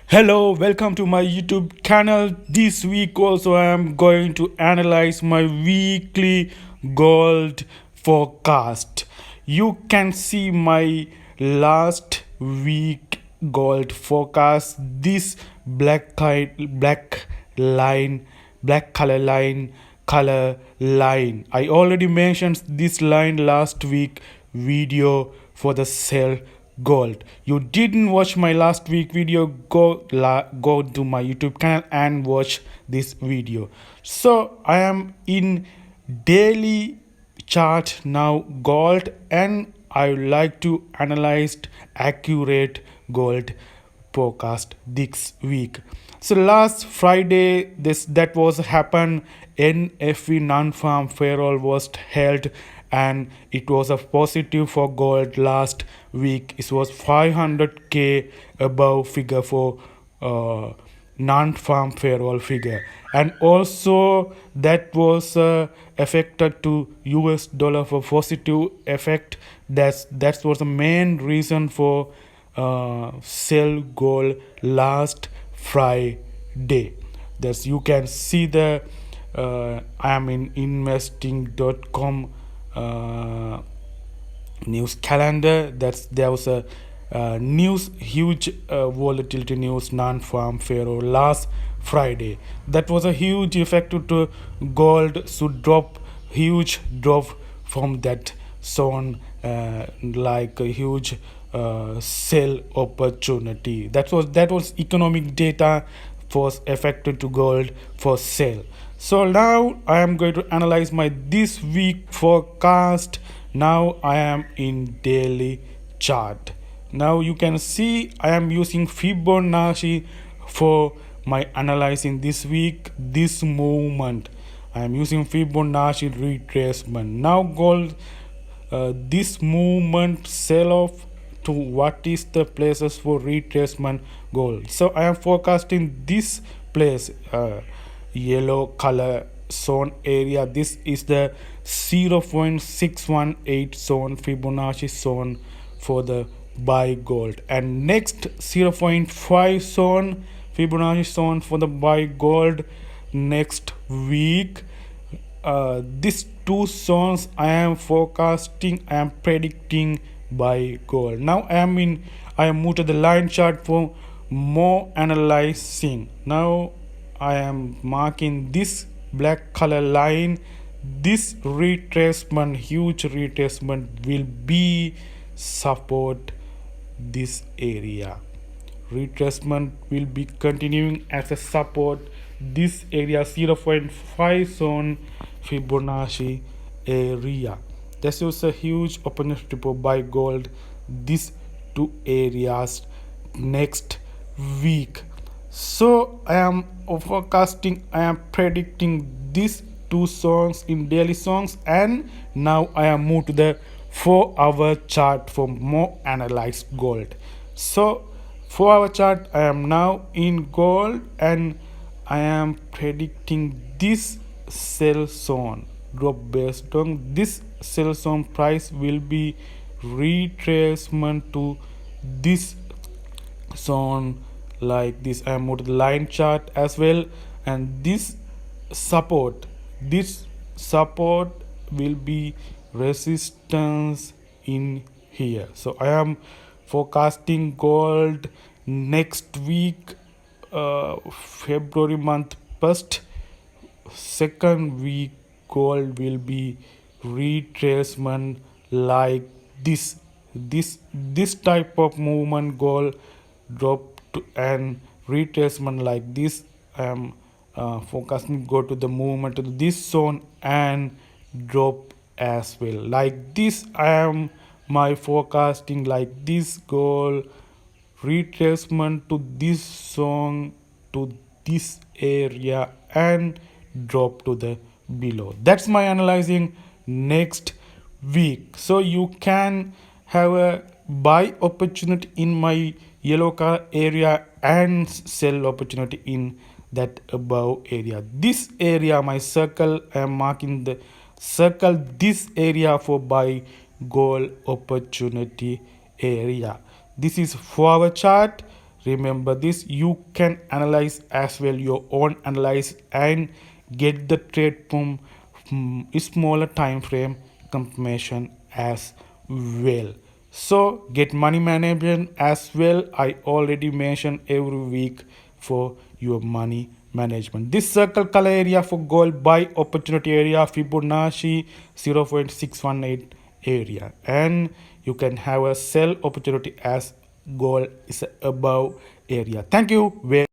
Hello, welcome to my YouTube channel. This week also I am going to analyze my weekly gold forecast. You can see my last week gold forecast. This black line, black color line. I already mentioned this line last week video for the sell gold. You didn't watch my last week video, go to my YouTube channel and watch this video. So I am in daily chart now gold, and I would like to analyze accurate gold forecast this week. So last Friday, this that was happened. NFE non-farm payroll was held, and it was a positive for gold last week. It was 500k above figure for non-farm payroll figure, and also that was affected to US dollar for positive effect. That was the main reason for sell gold last Friday. That's you can see the I am in investing.com news calendar. There was a news huge volatility news non-farm payroll last Friday. That was a huge effect to gold should drop, huge drop from that zone, like a huge sell opportunity. That was economic data was affected to gold for sale. So now I am going to analyze my this week forecast. Now I am in daily chart. Now you can see I am using Fibonacci for my analyzing this week, this movement. I am using Fibonacci retracement. Now gold, this movement sell off to what is the places for retracement gold. So I am forecasting this place, yellow color zone area. This is the 0.618 zone, Fibonacci zone for the buy gold, and next 0.5 zone, Fibonacci zone for the buy gold next week. These two zones I am forecasting, I am predicting by gold. Now I am moved to the line chart for more analyzing. Now I am marking this black color line. This retracement, huge retracement, will be support this area. Retracement will be continuing as a support this area, 0.5 zone Fibonacci area. This is a huge opportunity to buy gold these two areas next week. So I am forecasting, I am predicting these two songs in daily songs, and now I am moved to the 4-hour chart for more analyzed gold. So 4-hour chart, I am now in gold, and I am predicting this sell zone drop. Based on this sell zone, price will be retracement to this zone like this. I am moved to the line chart as well, and this support will be resistance in here. So I am forecasting gold next week, February month first, second week gold will be retracement like this type of movement, gold drop to and retracement like this. I am forecasting go to the movement to this zone and drop as well like this. I am my forecasting like this, gold retracement to this zone, to this area, and drop to the below. That's my analyzing next week. So you can have a buy opportunity in my yellow color area and sell opportunity in that above area. This area, my circle, I am marking the circle this area for buy gold opportunity area. This is for our chart. Remember this, you can analyze as well your own analyze and get the trade from smaller time frame confirmation as well. So get money management as well. I already mentioned every week for your money management. This circle color area for gold buy opportunity area, Fibonacci 0.618 area, and you can have a sell opportunity as gold is above area. Thank you very